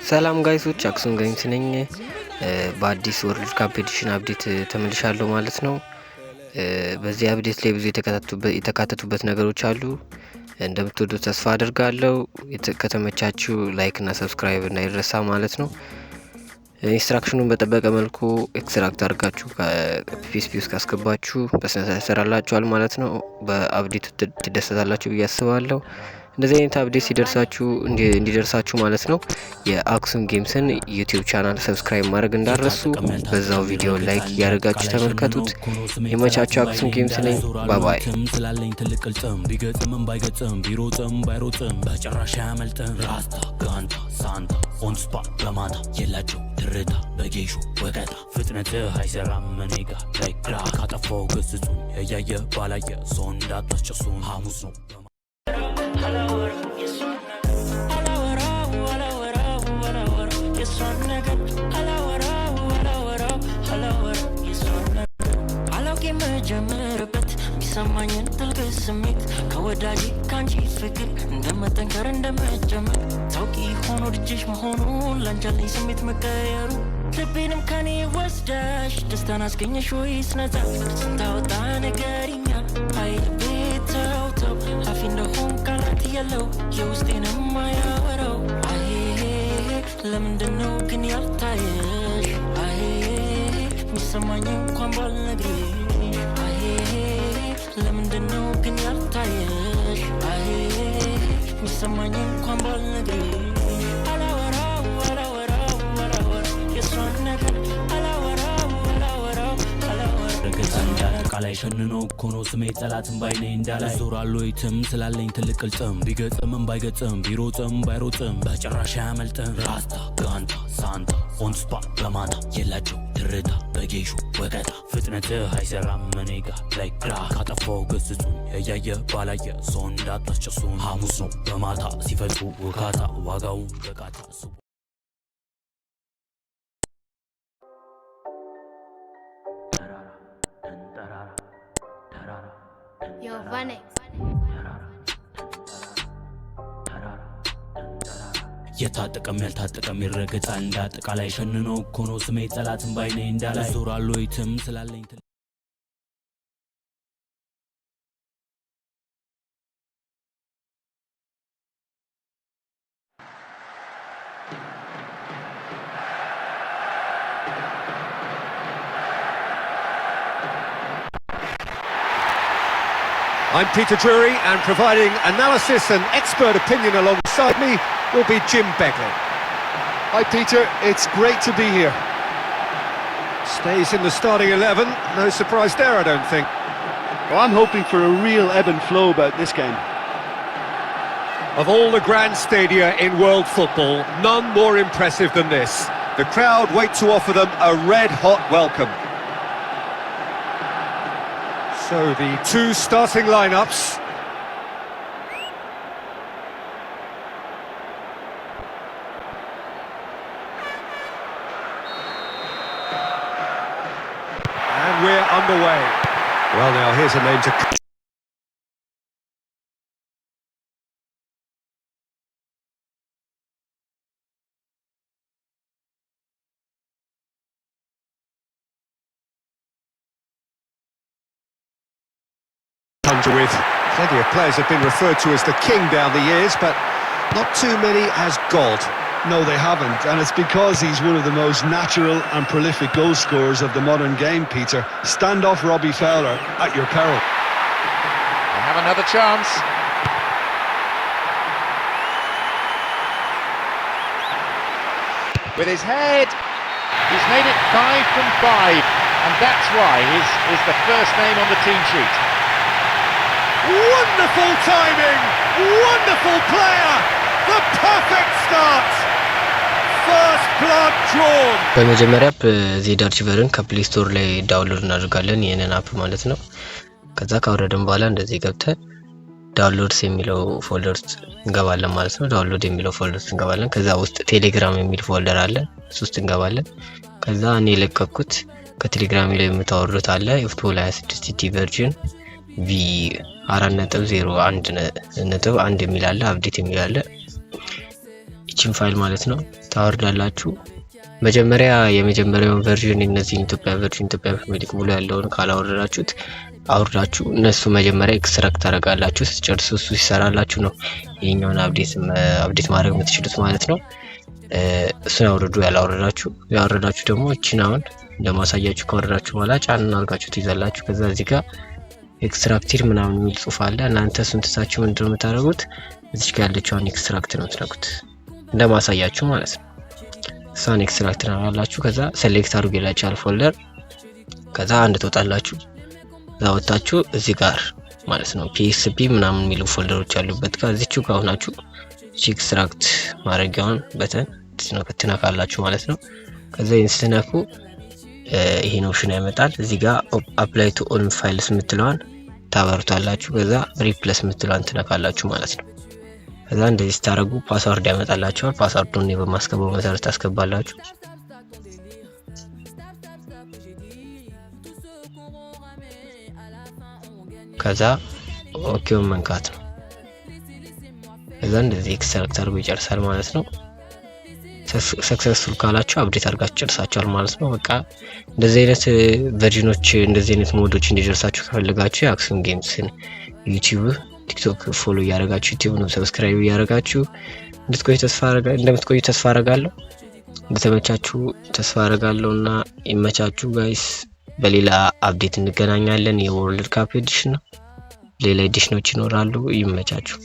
ሰላም ጋይሶች አክሱም ጋይምስ ነኝ። በአዲስ ወርልድ ካፕ ኤዲሽን አፕዴት ተመልሻለሁ ማለት ነው። በዚህ አፕዴት ላይ ብዙ የተካተቱበት ነገሮች አሉ። እንደምትወዱት ተስፋ አደርጋለሁ። ከተመቻችሁ ላይክ እና ሰብስክራይብ እንዳይረሳ ማለት ነው። ኢንስትራክሽኑን በጠበቀ መልኩ ኤክስትራክት አድርጋችሁ ከፒኤስፒ ውስጥ ካስገባችሁ በስነ ስርዓት ይሰራላችኋል ማለት ነው። በአፕዴት ትደሰታላችሁ ብዬ አስባለሁ። እንደዚህ አይነት አፕዴት እንዲደርሳችሁ ማለት ነው የአክሱም ጌምስን ዩቲዩብ ቻናል ሰብስክራይብ ማድረግ እንዳረሱ፣ በዛው ቪዲዮ ላይክ ያደርጋችሁ ተመልከቱት። የመቻችሁ አክሱም ጌምስ ነኝ። ባባይ ስላለኝ ትልቅ ቅልጽም ቢገጽምም ባይገጽም ቢሮጥም ባይሮጥም በጭራሽ ያመልጥም። ራስታ ጋንታ ሳንታ ኦን ስፓት በማታ የላቸው ትርታ በጌሾ ወቀታ ፍጥነት አይሰራም እኔ ጋ ላይ ግራ ካጠፋው ገስጹኝ እያየ ባላየ ሰው እንዳታስጨሱን ሐሙስ ነው። ጀምርበት ቢሰማኝን ጥልቅ ስሜት ከወዳጅ ካንቺ ፍቅር እንደመጠንከር እንደመጀመር ታውቂ ሆኖ ልጅሽ መሆኑን ላንቻለኝ ስሜት መቀየሩ ልቤንም ከኔ ወስደሽ ደስታን አስገኘሽ ወይስ ነፃ ስንታወጣ ነገርኛ አይልቤ ተውተው አፊ እንደሆን ቃላት የለው የውስጤንም ማያወራው አሄ ለምንድነው ግን ያልታየሽ አሄ ሚሰማኝ እንኳን ባልነግርሽ ለምንድነው ግን ያልታየሽ አይ ሚሰማኝ እንኳን ባልነግርሽ አላወራው የሷን ነገር አላወራው ረገጣንጃ ቃላይ ሸንኖ ኮኖ ስሜ ጠላትን ባይኔ እንዳላይ ዞራሉ ይትም ስላለኝ ትልቅ ቅልጽም ቢገጽምም ባይገጽም ቢሮጥም ባይሮጥም በጭራሽ ያመልጥም። ራስታ ጋንታ ሳንታ ኦን ስፓት በማታ የላቸው ትርታ በጌሾ ወቀታ ፍጥነት አይሰራም እኔ ጋ ላይ ግራ ካጠፋው ገስጹኝ እያየ ባላየ ሰው እንዳታስጨሱን ሐሙስ ነው በማታ ሲፈቱ ውካታ ዋጋውን በቃታ የታጠቀም ያልታጠቀም ይረገጣል እንዳጠቃላይ ሸንኖ ኮኖ ስሜ ጠላትን ባይኔ እንዳላይ ዞራሉ ይትም ስላለኝ I'm Peter Drury, and providing analysis and expert opinion alongside me will be Jim Begley. Hi Peter, it's great to be here. Stays in the starting 11, no surprise there I don't think. Well, I'm hoping for a real ebb and flow about this game. Of all the grand stadia in world football, none more impressive than this. The crowd wait to offer them a red-hot welcome. So the two starting lineups. And we're underway. Well now, here's a name to... with. Plenty of players have been referred to as the king down the years, but not too many as God. No, they haven't, and it's because he's one of the most natural and prolific goal scorers of the modern game, Peter. Stand off Robbie Fowler at your peril. They have another chance. With his head, he's made it 5 from 5, and that's why he's the first name on the team sheet. Wonderful timing! Wonderful player! The perfect start! First blood drawn! በመጀመሪያ ዜድ አርቺቨርን ከፕሌይ ስቶር ላይ ዳውንሎድ እናደርጋለን ይሄንን አፕ ማለት ነው። ከዛ ካወረድን በኋላ እንደዚህ ገብተን ዳውንሎድስ የሚለው ፎልደር ውስጥ እንገባለን ማለት ነው። ዳውንሎድ የሚለው ፎልደር ውስጥ እንገባለን። ከዛ ውስጥ ቴሌግራም የሚል ፎልደር አለ፣ እሱ ውስጥ እንገባለን። ከዛ እኔ ለቀኩት ከቴሌግራም ላይ የምታወርዱት አለ የፉትቦል 26 ቲ ቨርዥን ቪ 4.0.1.1 የሚል አለ፣ አፕዴት የሚል አለ። ይቺን ፋይል ማለት ነው ታወርዳላችሁ። መጀመሪያ የመጀመሪያውን ቨርዥን እነዚህ ኢትዮጵያ ፕሪሚየር ሊግ ሙሉ ያለውን ካላወረዳችሁት አውርዳችሁ እነሱ መጀመሪያ ኤክስትራክት ታደርጋላችሁ። ስትጨርሱ እሱ ይሰራላችሁ ነው ይሄኛውን አፕዴት ማድረግ የምትችሉት ማለት ነው። እሱን አውርዱ። ያወረዳችሁ ደግሞ እቺን አሁን እንደማሳያችሁ ካወረዳችሁ በኋላ ጫን አድርጋችሁ ትይዛላችሁ። ከዛ እዚህ ጋር ኤክስትራክቲድ ምናምን የሚል ጽሑፍ አለ። እናንተ እሱን ትታችሁ ምንድነው የምታደርጉት? እዚህ ጋር ያለችውን ኤክስትራክት ነው የምትነኩት እንደማሳያችሁ ማለት ነው። እሷን ኤክስትራክት ታደርጋላችሁ። ከዛ ሴሌክት አድርጉ ይላችኋል ፎልደር። ከዛ አንድ ትወጣላችሁ። ከዛ ወጣችሁ እዚህ ጋር ማለት ነው PSP ምናምን የሚሉ ፎልደሮች ያሉበት ጋር እዚቹ ጋር ሆናችሁ ኤክስትራክት ማድረጊያውን በተን ትነካላችሁ ማለት ነው። ከዛ ይሄን ስትነኩ ይሄን ኦፕሽን ያመጣል። እዚህ ጋር አፕላይ ቱ ኦል ፋይልስ የምትለዋን ታበሩታላችሁ። ከዛ ሪፕሌስ የምትለዋን ትነካላችሁ ማለት ነው። ከዛ እንደዚህ ስታደርጉ ፓስወርድ ያመጣላችኋል። ፓስወርዱን በማስገባው መሰረት ታስገባላችሁ። ከዛ ኦኬውን መንካት ነው። ከዛ እንደዚህ ኤክስትራክት አድርጎ ይጨርሳል ማለት ነው። ሰክሰስፉል ካላችሁ አፕዴት አድርጋችሁ ጨርሳችኋል ማለት ነው። በቃ እንደዚህ አይነት ቨርዥኖች እንደዚህ አይነት ሞዶች እንዲደርሳችሁ ከፈለጋችሁ የአክሱም ጌምስን ዩቲዩብ፣ ቲክቶክ ፎሎ እያደረጋችሁ ዩቲዩብን ሰብስክራይብ እያደረጋችሁ እንደምትቆዩ ተስፋ አደርጋለሁ። እንደተመቻችሁ ተስፋ አደርጋለሁና ይመቻችሁ ጋይስ። በሌላ አፕዴት እንገናኛለን። የወርልድ ካፕ ኤዲሽን ነው። ሌላ ኤዲሽኖች ይኖራሉ። ይመቻችሁ።